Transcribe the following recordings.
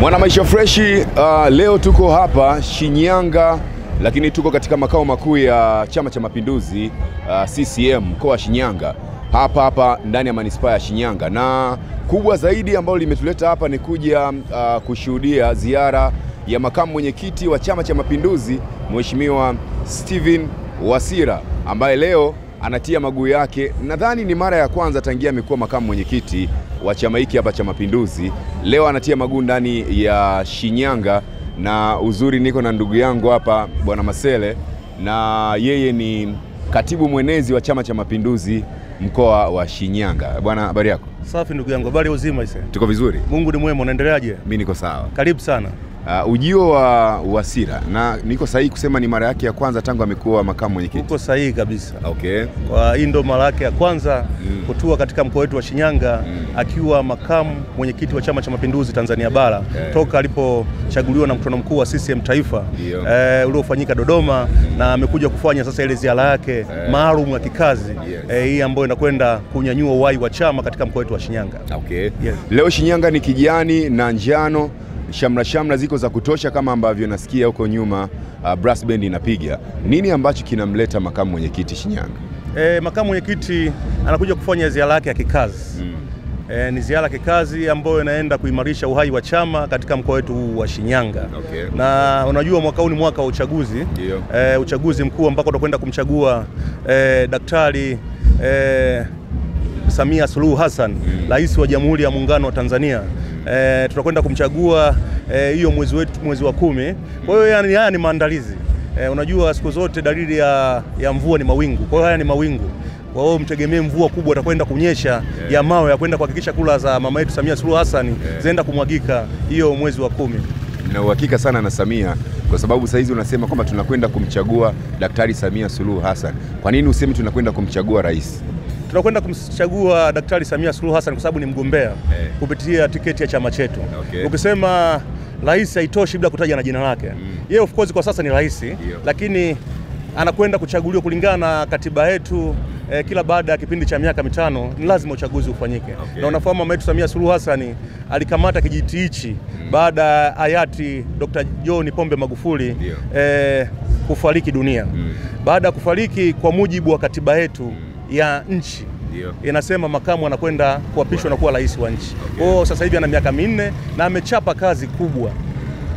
Mwana Maisha Freshi, leo tuko hapa Shinyanga, lakini tuko katika makao makuu ya Chama cha Mapinduzi CCM mkoa wa Shinyanga, hapa ndani ya manispaa ya Shinyanga. Na kubwa zaidi ambalo limetuleta hapa ni kuja kushuhudia ziara ya makamu mwenyekiti wa Chama cha Mapinduzi Mheshimiwa Steven Wasira, ambaye leo anatia maguu yake. Nadhani ni mara ya kwanza tangia amekuwa makamu mwenyekiti wa chama hiki hapa cha Mapinduzi. Leo anatia maguu ndani ya Shinyanga, na uzuri niko na ndugu yangu hapa Bwana Masele, na yeye ni katibu mwenezi wa Chama cha Mapinduzi mkoa wa Shinyanga. Bwana, habari yako? Safi ndugu yangu, habari uzima ise? Tuko vizuri. Mungu ni mwema, unaendeleaje? Mimi niko sawa. Karibu sana. Ujio wa Wasira, na niko sahihi kusema ni mara yake ya kwanza tangu amekuwa makamu mwenyekiti? Uko sahihi kabisa. Okay. Kwa hii ndo mara yake ya kwanza kutua katika mkoa wetu wa Shinyanga akiwa makamu mwenyekiti wa Chama cha Mapinduzi Tanzania Bara toka alipochaguliwa na mkutano mkuu wa CCM Taifa uliofanyika Dodoma, na amekuja kufanya sasa ile ziara yake maalum ya kikazi hii ambayo inakwenda kunyanyua uhai wa chama katika mkoa wetu wa Shinyanga. Okay. Yes. Leo Shinyanga ni kijani na njano, shamra ziko za kutosha kama ambavyo nasikia huko nyuma brass band inapiga. Nini ambacho kinamleta makamu mwenyekiti Shinyanga? Makamu mwenyekiti anakuja kufanya ziara yake ya kikazi. Ni ziara ya kikazi ambayo inaenda kuimarisha uhai wa chama katika mkoa wetu wa Shinyanga. Okay. Na unajua mwaka huu ni mwaka wa uchaguzi. Uchaguzi mkuu ambako tutakwenda kumchagua Daktari Samia Suluhu Hassan, Rais wa Jamhuri ya Muungano wa Tanzania. Tutakwenda kumchagua hiyo mwezi wa 10. Kwa hiyo haya ni maandalizi. Unajua siku zote dalili ya mvua ni mawingu. Kwa hiyo haya ni mawingu. Kwa hiyo mtegemee mvua kubwa itakwenda kunyesha ya mawe ya kwenda kuhakikisha kula za mama yetu Samia Suluhu Hassan zaenda kumwagika hiyo mwezi wa 10. Na uhakika sana na Samia, kwa sababu saizi unasema kwamba tunakwenda kumchagua Daktari Samia Suluhu Hassan. Kwa nini useme tunakwenda kumchagua rais? Tunakwenda kumchagua Daktari Samia Suluhu Hassan kwa sababu ni mgombea kupitia tiketi ya chama chetu. Okay. Ukisema rais haitoshi bila kutaja na jina lake. Yeye of course kwa sasa ni rais, lakini anakwenda kuchaguliwa kulingana na katiba yetu. Kila baada ya kipindi cha miaka 5 ni lazima uchaguzi ufanyike. Okay. Na unafahamu mama yetu Samia Suluhu Hassan alikamata kijiti hichi baada ya hayati Dr. John Pombe Magufuli kufariki dunia. Baada ya kufariki, kwa mujibu wa katiba yetu ya nchi inasema makamu anakwenda kuapishwa na kuwa rais wa nchi. Kwa hiyo sasa hivi ana miaka 4 na amechapa kazi kubwa,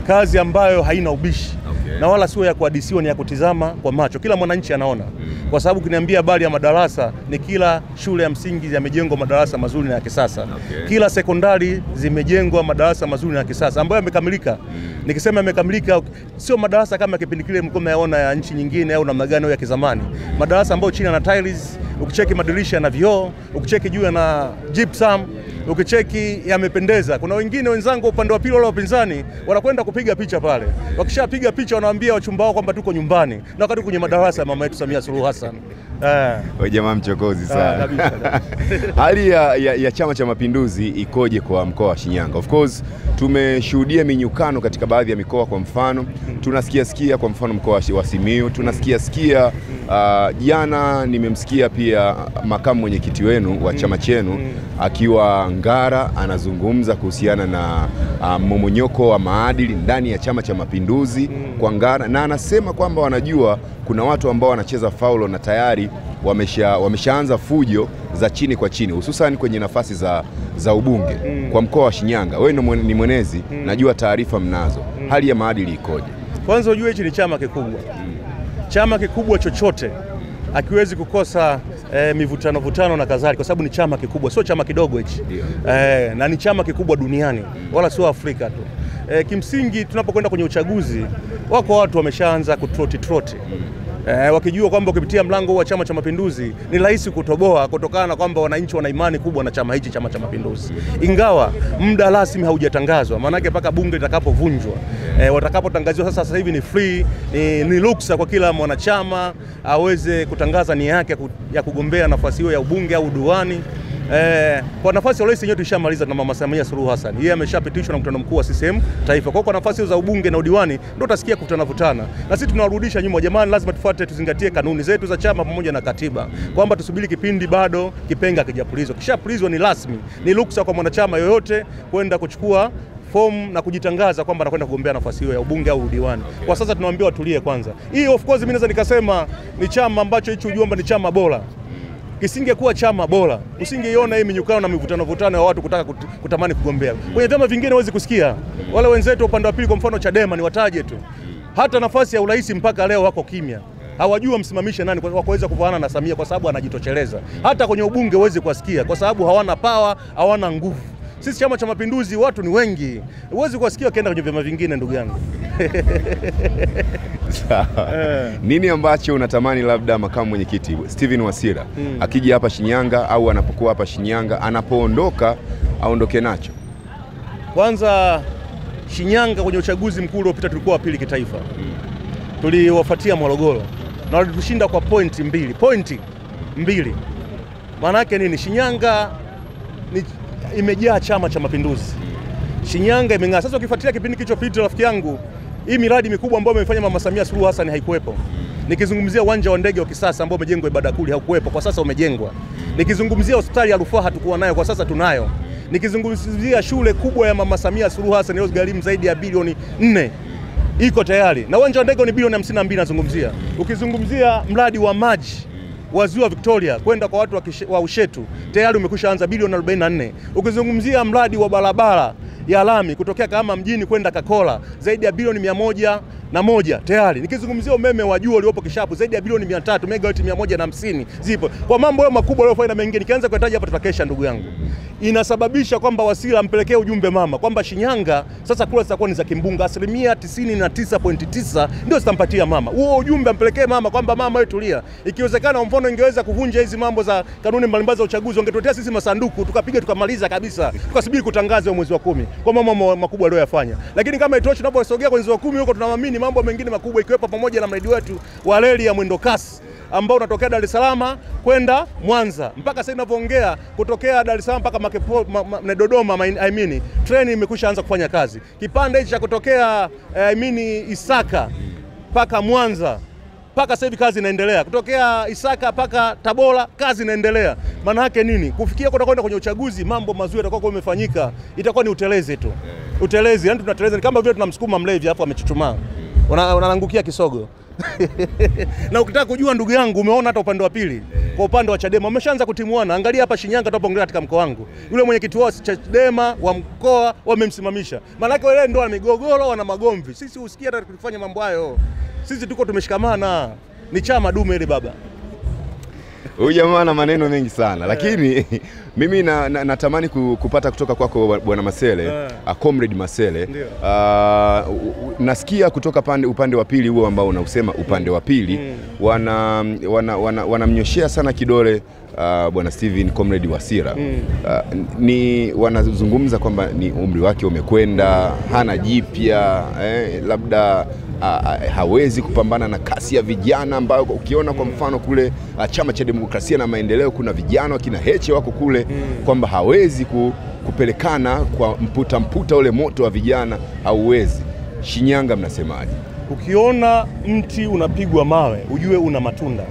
kazi ambayo haina ubishi. Na wala sio ya kuhadisiwa, ni ya kutizama kwa macho. Kila mwananchi anaona. Kwa sababu kuniambia habari ya madarasa, ni kila shule ya msingi yamejengwa madarasa mazuri na ya kisasa. Kila sekondari zimejengwa madarasa mazuri na ya kisasa ambayo yamekamilika. Nikisema yamekamilika sio madarasa kama kipindi kile mlikuwa mnayaona ya nchi nyingine au namna gani ya kizamani. Madarasa ambayo chini na tiles, ukicheki madirisha na vioo, ukicheki juu na gypsum, ukicheki yamependeza. Kuna wengine wenzangu upande wa pili wala wapinzani wanakwenda kupiga picha pale. Wakishapiga picha wanawaambia wachumba wao kwamba tuko nyumbani, na wakati kwenye madarasa ya mama yetu Samia Suluhu Hassan. Wewe jamaa mchokozi sana. Hali ya Chama cha Mapinduzi ikoje kwa mkoa wa Shinyanga? Of course tumeshuhudia minyukano katika baadhi ya mikoa. Kwa mfano tunasikia kwa mfano mkoa wa Simiyu tunasikia jana nimemsikia pia makamu mwenyekiti wenu wa chama chenu akiwa Ngara anazungumza kuhusiana na mmomonyoko wa maadili ndani ya Chama cha Mapinduzi kwa Ngara, na anasema kwamba wanajua kuna watu ambao wanacheza faulo na tayari wameshaanza fujo za chini kwa chini, hususan kwenye nafasi za ubunge kwa mkoa wa Shinyanga. Wewe ni mwenezi, najua taarifa mnazo. Hali ya maadili ikoje? Kwanza ujue hichi ni chama kikubwa. Chama kikubwa chochote akiwezi kukosa mivutano na kadhalika, kwa sababu ni chama kikubwa, sio chama kidogo hichi. Na ni chama kikubwa duniani, wala sio Afrika tu. Kimsingi tunapokwenda kwenye uchaguzi, wako watu wameshaanza kutroti. Wakijua kwamba ukipitia mlango wa Chama cha Mapinduzi ni rahisi kutoboa, kutokana na kwamba wananchi wana imani kubwa na chama hichi, Chama cha Mapinduzi. Ingawa muda rasmi haujatangazwa, maana yake mpaka bunge litakapovunjwa, watakapotangaziwa sasa hivi ni free, ni ruksa kwa kila mwanachama aweze kutangaza nia yake ya kugombea nafasi hiyo ya ubunge au udiwani. Kwa nafasi ya rais yenyewe tushamaliza na mama Samia Suluhu Hassan. Yeye ameshapitishwa na mkutano mkuu wa CCM Taifa. Kwa nafasi za ubunge na udiwani ndio utasikia kuvutana. Na sisi tunawarudisha nyuma, jamani, lazima tufuate, tuzingatie kanuni zetu za chama pamoja na katiba. Kwamba tusubiri kipindi bado kipenga hakijapulizwa. Kishapulizwa ni rasmi. Ni ruksa kwa mwanachama yoyote kwenda kuchukua fomu na kujitangaza kwamba anakwenda kugombea nafasi hiyo ya ubunge au udiwani. Kwa sasa tunawaambia watulie kwanza. Hii of course mimi naweza nikasema ni chama ambacho hicho ujumbe ni chama bora. Kisingekuwa chama bora, usingeiona hii minyukano na mivutano ya watu kutaka kutamani kugombea. Kwenye vyama vingine huwezi kusikia. Wale wenzetu upande wa pili kwa mfano Chadema ni wataje tu. Hata nafasi ya urais mpaka leo wako kimya. Hawajua msimamishe nani kwa kuweza kuvaana na Samia kwa sababu anajitosheleza. Hata kwenye ubunge huwezi kuwasikia kwa sababu hawana power, hawana nguvu. Sisi Chama cha Mapinduzi watu ni wengi. Huwezi kuwasikia kaenda kwenye vyama vingine ndugu yangu. Nini ambacho unatamani labda makamu mwenyekiti Steven Wasira akija hapa Shinyanga au anapokuwa hapa Shinyanga, anapoondoka aondoke nacho? Kwanza Shinyanga kwenye uchaguzi mkuu uliopita tulikuwa wa pili kitaifa. Tuliwafuatia Morogoro na walitushinda kwa pointi mbili. Maana yake nini? Shinyanga imejaa Chama cha Mapinduzi. Shinyanga imeng'aa. Sasa ukifuatilia kipindi kilichopita rafiki yangu, hii miradi mikubwa ambayo amefanya Mama Samia Suluhu Hassan haikuwepo. Nikizungumzia uwanja wa ndege wa kisasa ambao umejengwa Ibadakuli haukuwepo, kwa sasa umejengwa. Nikizungumzia hospitali ya rufaa hatukuwa nayo, kwa sasa tunayo. Nikizungumzia shule kubwa ya Mama Samia Suluhu Hassan iliyogharimu zaidi ya bilioni 4 iko tayari. Na uwanja wa ndege ni bilioni 52 nazungumzia. Ukizungumzia mradi wa maji wa Ziwa Victoria kwenda kwa watu wa Ushetu tayari umekwisha anza bilioni 44. Ukizungumzia mradi wa barabara ya lami kutokea kama mjini kwenda Kakola zaidi ya bilioni 101 tayari. Nikizungumzia umeme wa juu uliopo Kishapu zaidi ya bilioni 300, megawati 150 zipo. Kwa mambo hayo makubwa aliyofanya na mengine nikianza kuyataja hapa tutakesha ndugu yangu. Inasababisha kwamba Wasira ampelekee ujumbe mama kwamba Shinyanga sasa kula zitakuwa ni za kimbunga, 99.9% ndio zitampatia mama. Huo ujumbe ampelekee mama kwamba mama wewe tulia. Ikiwezekana mfano ingeweza kuvunja hizi mambo za kanuni mbalimbali za uchaguzi, wangetuletea sisi masanduku tukapiga tukamaliza kabisa. Tukasubiri kutangaza mwezi wa 10 kwa mambo makubwa aliyofanya. Lakini kama itoshi tunaposogea kwenye mwezi wa 10 huko tunaamini mambo mengine makubwa ikiwepo pamoja na mradi wetu wa reli ya mwendo kasi ambao unatokea Dar es Salaam kwenda Mwanza. Mpaka sasa ninavyoongea kutokea Dar es Salaam mpaka Dodoma treni imekwisha anza kufanya kazi. Kipande hichi cha kutokea Isaka mpaka Mwanza mpaka sasa hivi kazi inaendelea. Kutokea Isaka mpaka Tabora kazi inaendelea. Maana yake nini? Kufikia kwenda kwenye uchaguzi mambo mazuri yatakuwa yamefanyika, itakuwa ni utelezi tu. Utelezi, yani tunateleza ni kama vile tunamsukuma mlevi hapo amechuchumaa. Unaangukia kisogo. Na ukitaka kujua ndugu yangu, umeona hata upande wa pili kwa upande wa Chadema wameshaanza kutimuana. Angalia hapa Shinyanga tunapoongelea katika mkoa wangu, yule mwenyekiti wa Chadema wa mkoa wamemsimamisha. Maana yake wale ndio wana migogoro, wana magomvi. Sisi usikia hata tukifanya mambo hayo. Sisi tuko tumeshikamana. Ni chama dume ile baba. Huyu jamaa ana maneno mengi sana, lakini mimi natamani kupata kutoka kwako Bwana Masele, Comrade Masele. Nasikia kutoka upande wa pili huo ambao unausema upande wa pili wanamnyoshea sana kidole Bwana Steven Comrade Wasira. Ni wanazungumza kwamba ni umri wake umekwenda, hana jipya, labda hawezi kupambana na kasi ya vijana ambayo ukiona kwa mfano kule Chama cha Demokrasia na Maendeleo kuna vijana kina Heche wako kule, kwamba hawezi kupelekana kwa mputa ule moto wa vijana, hauwezi. Shinyanga mnasemaje? Ukiona mti unapigwa mawe ujue una matunda.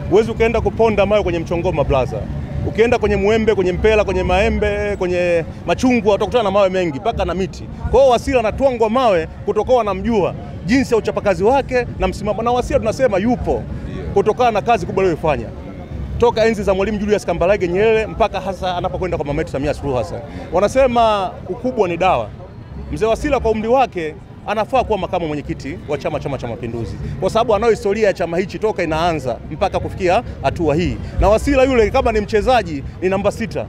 Huwezi ukaenda kuponda mawe kwenye mchongoma blaza. Ukienda kwenye muembe, kwenye mpela, kwenye maembe, kwenye machungwa utakutana na mawe mengi paka na miti. Kwa hiyo Wasira anatwangwa mawe kutokana na mjua jinsi ya uchapakazi wake na msimamo. Na Wasira tunasema yupo kutokana na kazi kubwa aliyofanya toka enzi za Mwalimu Julius Kambarage Nyerere mpaka hasa anapokwenda kwa mama yetu Samia Suluhu Hassan. Wanasema ukubwa ni dawa. Mzee Wasira kwa umri wake anafaa kuwa makamu mwenyekiti wa Chama cha Mapinduzi kwa sababu anayo historia ya chama hichi toka inaanza mpaka kufikia hatua hii. Na Wasira yule kama ni mchezaji ni namba 6.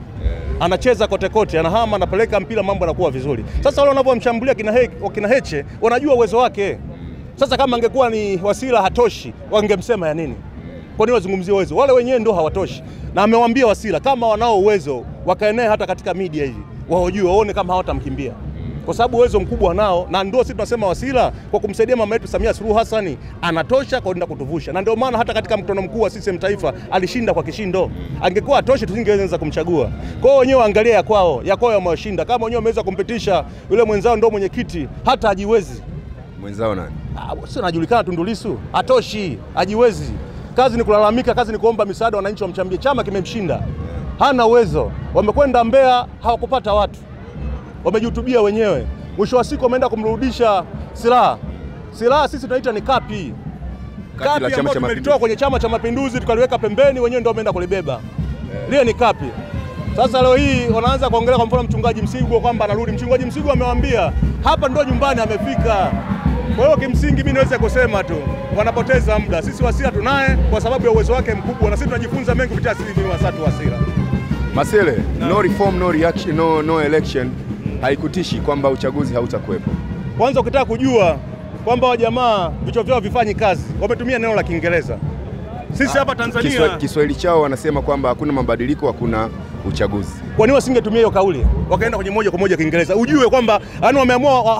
Anacheza kote kote, anahama, anapeleka mpira, mambo yanakuwa vizuri. Sasa wale wanapomshambulia kina Heche wanajua uwezo wake. Sasa kama angekuwa ni Wasira hatoshi, wangemsema ya nini? Kwa nini wazungumzie uwezo? Wale wenyewe ndio hawatoshi. Na amewaambia Wasira kama wanao uwezo wakaenea hata katika media hivi, waojue waone kama hawatamkimbia. Kwa sababu uwezo mkubwa nao, na ndio sisi tunasema Wasira kwa kumsaidia mama yetu Samia Suluhu Hassan anatosha kwenda kutuvusha. Na ndio maana hata katika mkutano mkuu wa CCM taifa alishinda kwa kishindo. Angekuwa atoshe tusingeweza kumchagua. Kwa hiyo wenyewe angalia ya kwao wameshinda. Kama wenyewe wameweza kumpitisha yule mwenzao ndio mwenyekiti, hata hajiwezi. Mwenzao nani? Sio anajulikana Tundu Lissu. Atoshi, hajiwezi. Kazi ni kulalamika, kazi ni kuomba misaada, wananchi wamchambie. Chama kimemshinda. Hana uwezo. Wamekwenda Mbeya hawakupata watu. Wamejihutubia wenyewe. Mwisho wa siku wameenda kumrudisha silaha. Silaha sisi tunaita ni kapi. Kapi ambayo tumelitoa kwenye Chama cha Mapinduzi tukaliweka pembeni, wenyewe ndio wameenda kulibeba. Lile ni kapi. Sasa leo hii wanaanza kuongelea kwa mfano mchungaji Msigwa kwamba anarudi. Mchungaji Msigwa amewaambia hapa ndio nyumbani amefika. Kwa hiyo kimsingi mimi naweza kusema tu wanapoteza muda. Sisi Wasira tunaye kwa sababu ya uwezo wake mkubwa, na sisi tunajifunza mengi kupitia sisi Wasatu Wasira. Masele, no reform, no reaction, no election. Haikutishi kwamba uchaguzi hautakuwepo? Kwanza ukitaka kujua kwamba wa jamaa vichwa vyao vifanyi kazi, wametumia neno la Kiingereza. Sisi hapa Tanzania Kiswahili chao wanasema kwamba hakuna mabadiliko, hakuna uchaguzi. Kwa nini wasingetumia hiyo kauli? Wakaenda kwenye moja kwa moja Kiingereza. Ujue kwamba wameamua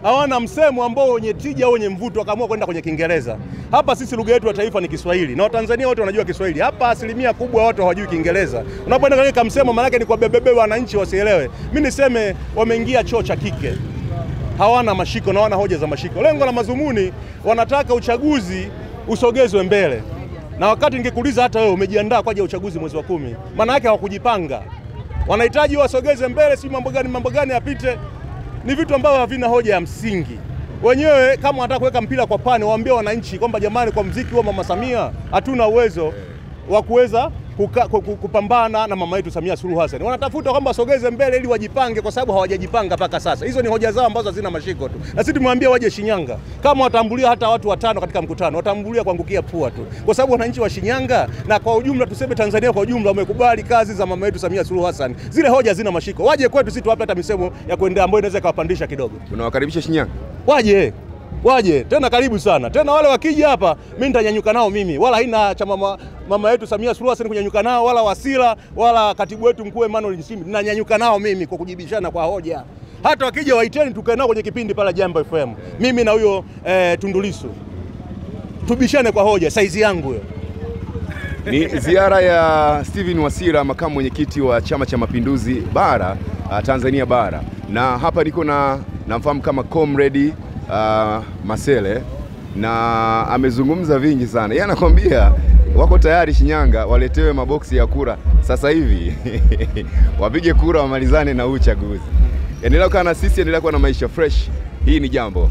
hawana msemo ambao wenye tija au wenye mvuto, wakaamua kwenda kwenye Kiingereza. Hapa sisi lugha yetu ya taifa ni Kiswahili. Na Watanzania wote wanajua Kiswahili. Hapa asilimia kubwa watu hawajui Kiingereza. Unapoenda katika msemo maana yake ni kwa bebebe wananchi wasielewe. Mimi niseme wameingia choo cha kike. Hawana mashiko na hawana hoja za mashiko. Lengo la mazumuni wanataka uchaguzi usogezwe mbele. Na wakati ningekuuliza hata wewe umejiandaa kwa ajili ya uchaguzi mwezi wa 10, maana yake hawakujipanga. Wanahitaji wasogeze mbele, si mambo gani yapite. Ni vitu ambavyo havina hoja ya msingi. Wenyewe kama wanataka kuweka mpira kwa pani, waambie wananchi kwamba jamani, kwa mziki wa Mama Samia hatuna uwezo wa kuweza kupambana na mama yetu Samia Suluhu Hassan. Wanatafuta kwamba wasogeze mbele ili wajipange, kwa sababu hawajajipanga mpaka sasa. Hizo ni hoja zao ambazo hazina mashiko tu. Na sisi tumwambia waje Shinyanga. Kama watambulia hata watu 5 katika mkutano, watambulia kuangukia pua tu. Kwa sababu wananchi wa Shinyanga na kwa ujumla tuseme Tanzania kwa ujumla wamekubali kazi za mama yetu Samia Suluhu Hassan. Zile hoja hazina mashiko. Waje kwetu sisi tuwape hata misemo ya kuendea ambayo inaweza kawapandisha kidogo. Tunawakaribisha Shinyanga. Waje tena, karibu sana tena. Wale wakija hapa mimi nitanyanyuka nao mimi, wala haina cha mama yetu Samia Suluhu Hassan kunyanyuka nao, wala Wasira wala katibu wetu mkuu Emmanuel Nchimbi. Ninanyanyuka nao mimi kwa kujibishana kwa hoja. Hata wakija waiteni tukae nao kwenye kipindi pala Jambo FM, mimi na huyo Tundu Lissu tubishane kwa hoja, saizi yangu hiyo. Ni ziara ya Steven Wasira, makamu mwenyekiti wa Chama cha Mapinduzi bara, Tanzania bara, na hapa niko namfahamu kama Comrade Masele, na amezungumza vingi sana. Yeye anakwambia wako tayari Shinyanga waletewe maboksi ya kura sasa hivi wapige kura wamalizane na uchaguzi. Endelea kuwa na sisi, endelea kuwa na maisha fresh. Hii ni Jambo.